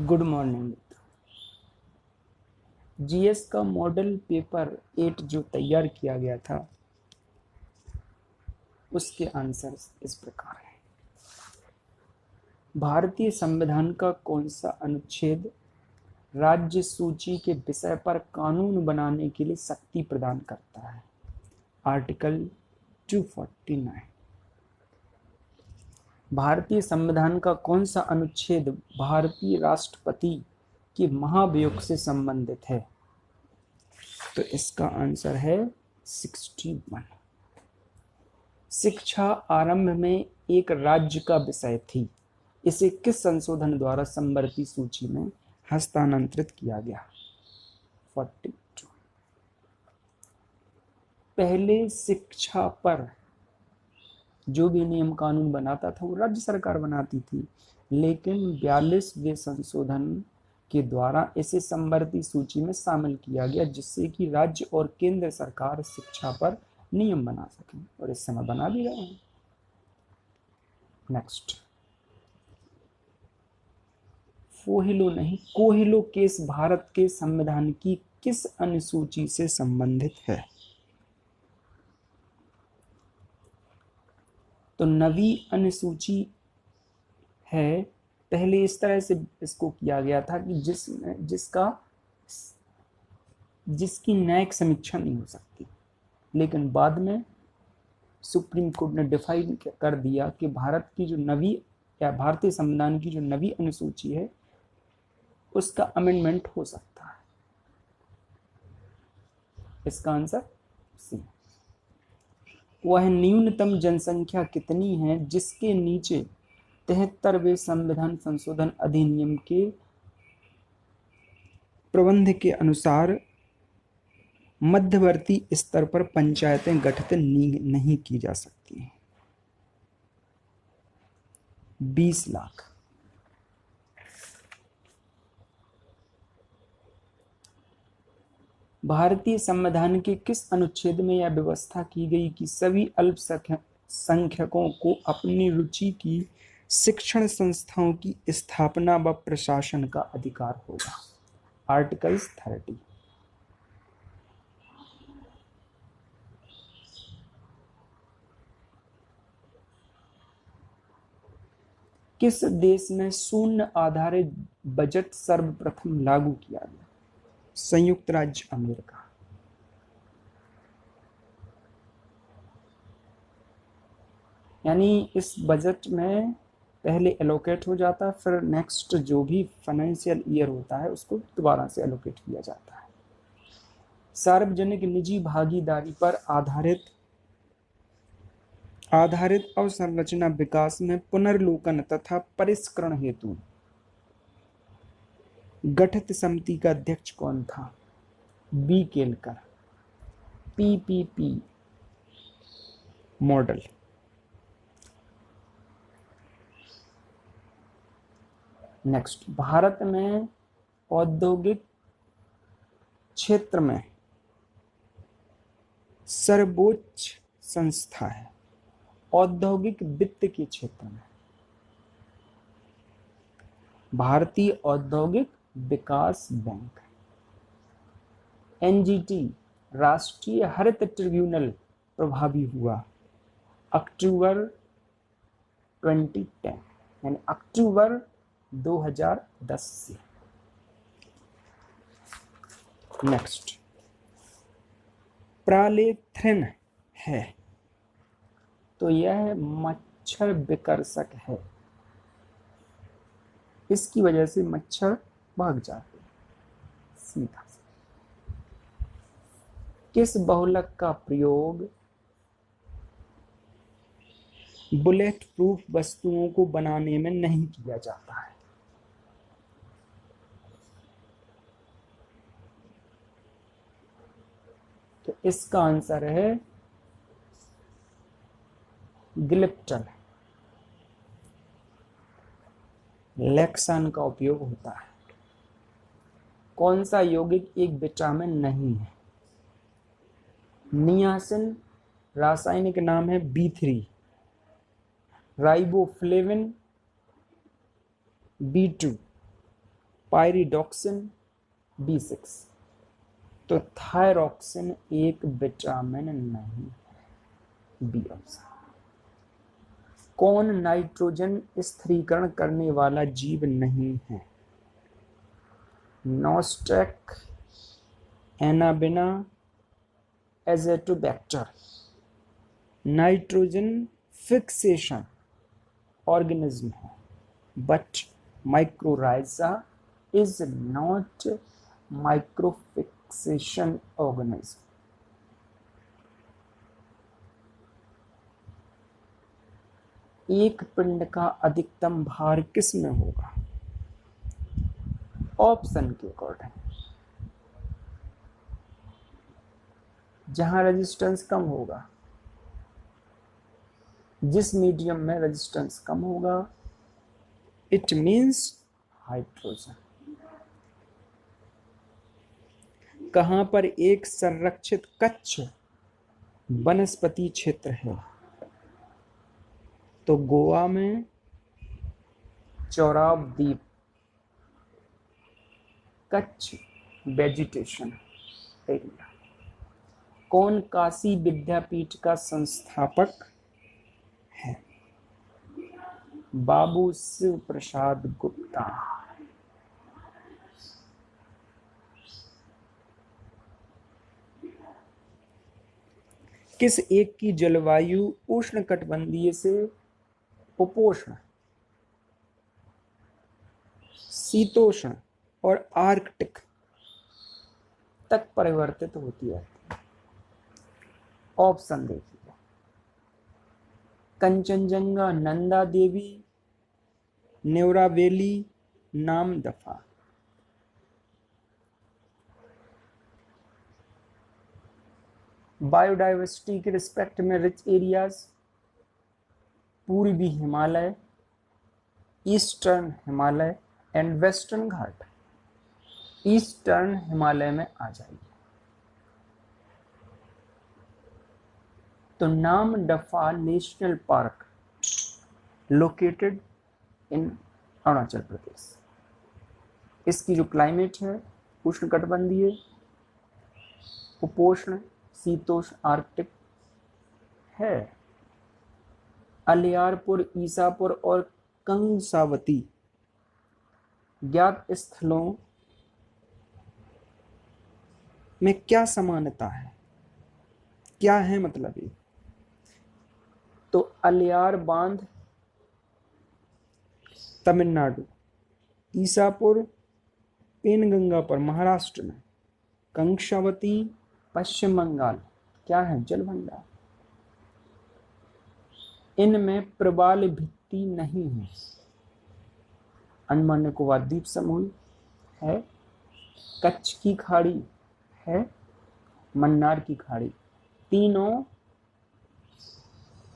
Good morning. GS का model paper 8 जो तैयार किया गया था उसके आंसर इस प्रकार हैं। भारतीय संविधान का कौन सा अनुच्छेद राज्य सूची के विषय पर कानून बनाने के लिए शक्ति प्रदान करता है? आर्टिकल 249। भारतीय संविधान का कौन सा अनुच्छेद भारतीय राष्ट्रपति के महाभियोग से संबंधित है? तो इसका आंसर है 61। शिक्षा आरंभ में एक राज्य का विषय थी, इसे किस संशोधन द्वारा समवर्ती सूची में हस्तांतरित किया गया? 42। पहले शिक्षा पर जो भी नियम कानून बनाता था वो राज्य सरकार बनाती थी, लेकिन 42वें संशोधन के द्वारा इसे समवर्ती सूची में शामिल किया गया, जिससे कि राज्य और केंद्र सरकार शिक्षा पर नियम बना सकें, और इस समय बना भी रहे हैं। नेक्स्ट, कोहिलो केस भारत के संविधान की किस अनुसूची से संबंधित है? तो नवी अनुसूची है। पहले इस तरह से इसको किया गया था कि जिसकी न्यायिक समीक्षा नहीं हो सकती, लेकिन बाद में सुप्रीम कोर्ट ने डिफाइन कर दिया कि भारत की जो नवी या भारतीय संविधान की जो नवी अनुसूची है उसका अमेंडमेंट हो सकता है। इसका आंसर सी। वह न्यूनतम जनसंख्या कितनी है जिसके नीचे 73वें संविधान संशोधन अधिनियम के प्रबंध के अनुसार मध्यवर्ती स्तर पर पंचायतें गठित नहीं की जा सकती? 20 लाख। भारतीय संविधान के किस अनुच्छेद में यह व्यवस्था की गई कि सभी अल्पसंख्यकों को अपनी रुचि की शिक्षण संस्थाओं की स्थापना व प्रशासन का अधिकार होगा? आर्टिकल 30। किस देश में शून्य आधारित बजट सर्वप्रथम लागू किया गया? संयुक्त राज्य अमेरिका। यानी इस बजट में पहले एलोकेट हो जाता है, फिर नेक्स्ट जो भी फाइनेंशियल ईयर होता है उसको दोबारा से एलोकेट किया जाता है। सार्वजनिक निजी भागीदारी पर आधारित अवसंरचना विकास में पुनर्लोकन तथा परिष्करण हेतु गठित समिति का अध्यक्ष कौन था? B Kelkar. PPP model. Next, Bharat में औद्योगिक क्षेत्र में सर्वोच्च संस्था है औद्योगिक वित्त के क्षेत्र में? भारतीय औद्योगिक विकास बैंक। एनजीटी राष्ट्रीय हरित ट्रिब्यूनल प्रभावी हुआ अक्टूबर 2010, यानी अक्टूबर 2010 से। नेक्स्ट, प्रालेथ्रिन है तो यह मच्छर विकर्षक है, इसकी वजह से मच्छर भाग जाते हैं। सीधा से। किस बहुलक का प्रयोग बुलेट प्रूफ वस्तुओं को बनाने में नहीं किया जाता है? तो इसका आंसर है ग्लिप्टन। लेक्सान का उपयोग होता है। कौन सा यौगिक एक विटामिन नहीं है? नियासिन रासायनिक नाम है B3, riboflavin B2, pyridoxine B6। तो थायरॉक्सिन एक विटामिन नहीं, बी ऑप्शन। कौन नाइट्रोजन स्थिरीकरण करने वाला जीव नहीं है? Nostoc, Anabaena, Azotobacter. Nitrogen fixation organism है, but mycorrhiza is not microfixation organism. एक पिंड का अधिकतम भार किस में होगा? ऑप्शन के अकॉर्डिंग जहां रेजिस्टेंस कम होगा, जिस मीडियम में रेजिस्टेंस कम होगा, इट मींस हाइड्रोजन। कहां पर एक संरक्षित कच्छ वनस्पति क्षेत्र है? तो गोवा में चौराव द्वीप कच्छ वेजिटेशन एरिया। कौन काशी विद्यापीठ का संस्थापक है? बाबू शिव प्रसाद गुप्ता। किस एक की जलवायु उष्णकटिबंधीय से उपोष्ण, शीतोष्ण और आर्कटिक तक परिवर्तित होती है? ऑप्शन देखिए, कंचनजंगा, नंदा देवी, नेवरावेली, नामदफा। बायोडाइवर्सिटी के रिस्पेक्ट में रिच एरियाज पूर्वी Himalaya, eastern Himalaya and western Ghat. Eastern Himalaya में आ जाइए। तो Namdapha national park located in Arunachal Pradesh. इसकी जो क्लाइमेट है उष्णकटिबंधीय, उपोष्ण, शीतोष्ण, आर्कटिक है। अलियारपुर, ईसापुर और कंसावती ज्ञात स्थलों में क्या समानता है? क्या है मतलब ये? तो अलियार बांध तमिलनाडु, ईसापुर पेनगंगा पर महाराष्ट्र में, कंसावती पश्चिम बंगाल। क्या है? जल भंडार। इनमें प्रवाल भित्ति नहीं है। अंडमान निकोबार द्वीप समूह है, कच्छ की खाड़ी है, मन्नार की खाड़ी। तीनों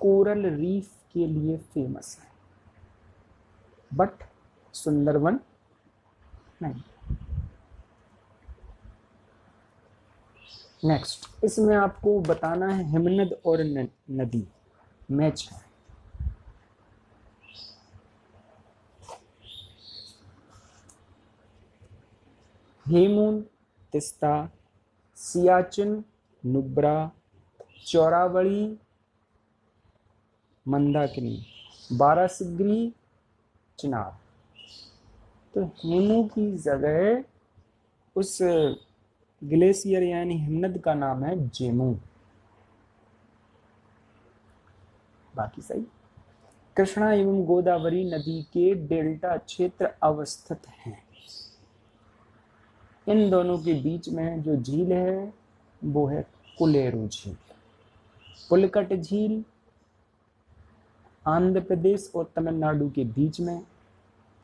कोरल रीफ के लिए फेमस है, बट सुंदरवन नहीं। नेक्स्ट, इसमें आपको बताना है हिमनद और नदी मैच है। हेमून, तिस्ता, सियाचिन, नुब्रा, चौरावड़ी, मंदाकिनी, बारासिगरी, चिनाब। तो हेमू की जगह उस ग्लेशियर यानी हिमनद का नाम है जेमू। बाकी सही। कृष्णा एवं गोदावरी नदी के डेल्टा क्षेत्र अवस्थित हैं। इन दोनों के बीच में जो झील है वो है कुलेरू झील। पुलकट झील आंध्र प्रदेश और तमिलनाडु के बीच में,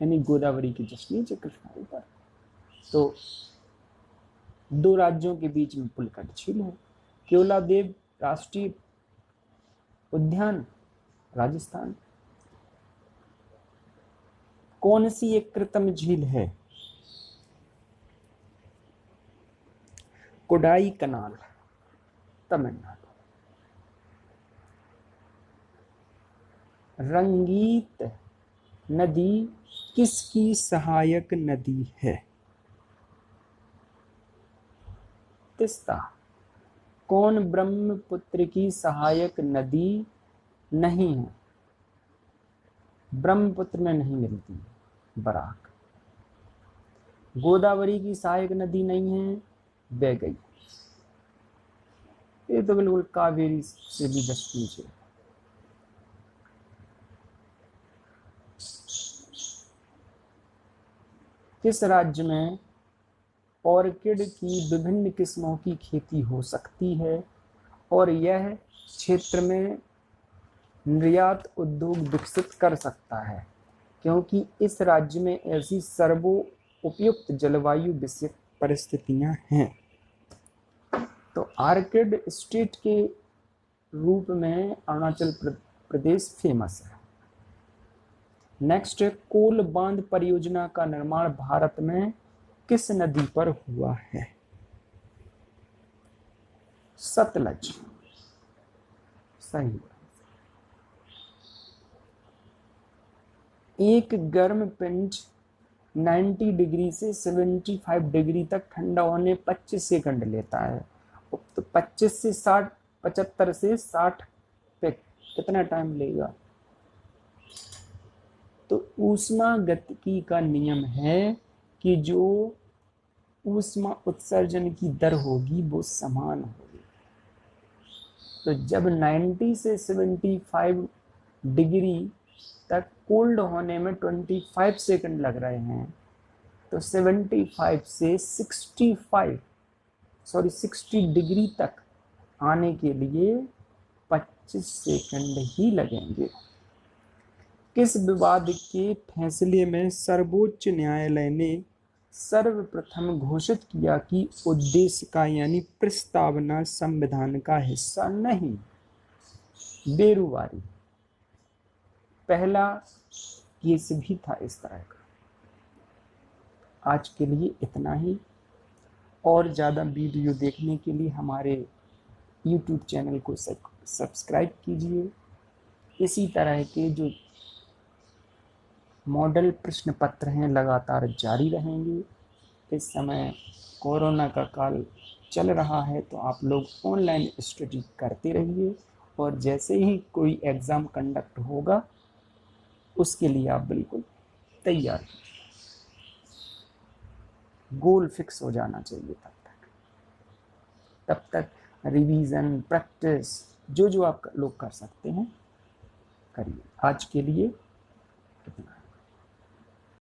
यानी गोदावरी के जस्ट नीचे, कृष्णा ऊपर। तो दो राज्यों के बीच में पुलकट झील है। केवलादेव राष्ट्रीय उद्यान राजस्थान। कौन सी एक कृत्रिम झील है? कोडाई कनाल तमिलनाडु। रंगीत नदी किसकी सहायक नदी है? 36 कौन ब्रह्मपुत्र की सहायक नदी नहीं है? ब्रह्मपुत्र में नहीं मिलती बराक। गोदावरी की सहायक नदी नहीं है, बह गई। ये तो बिल्कुल कावेरी से भी 10 पीछे। किस राज्य में ऑर्किड की विभिन्न किस्मों की खेती हो सकती है और यह क्षेत्र में निर्यात उद्योग विकसित कर सकता है, क्योंकि इस राज्य में ऐसी सर्वो उपयुक्त जलवायु विषयक परिस्थितियां हैं? तो ऑर्किड स्टेट के रूप में अरुणाचल प्रदेश फेमस है। नेक्स्ट, कोल बांध परियोजना का निर्माण भारत में किस नदी पर हुआ है? सतलज। सही। एक गर्म पिंड 90 डिग्री से 75 डिग्री तक ठंडा होने 25 सेकंड लेता है। तो 25 से 60, 75 से 60 पे कितना टाइम लेगा? तो ऊष्मा गतिकी का नियम है कि जो ऊष्मा उत्सर्जन की दर होगी वो समान होगी। तो जब 90 से 75 डिग्री तक कोल्ड होने में 25 सेकंड लग रहे हैं, तो 75 से 60 डिग्री तक आने के लिए 25 सेकंड ही लगेंगे। किस विवाद के फैसले में सर्वोच्च न्यायालय ने सर्वप्रथम घोषित किया कि उद्देश्य का यानी प्रस्तावना संविधान का हिस्सा नहीं? बेरुवारी। पहला केस भी था इस तरह का। आज के लिए इतना ही। और ज़्यादा वीडियो देखने के लिए हमारे YouTube चैनल को सब्सक्राइब कीजिए। इसी तरह के जो मॉडल प्रश्न पत्र हैं लगातार जारी रहेंगे। इस समय कोरोना का काल चल रहा है, तो आप लोग ऑनलाइन स्टडी करते रहिए और जैसे ही कोई एग्ज़ाम कंडक्ट होगा उसके लिए आप बिल्कुल तैयार। गोल फिक्स हो जाना चाहिए तब तक रिवीजन, प्रैक्टिस जो आप लोग कर सकते हैं करिए। आज के लिए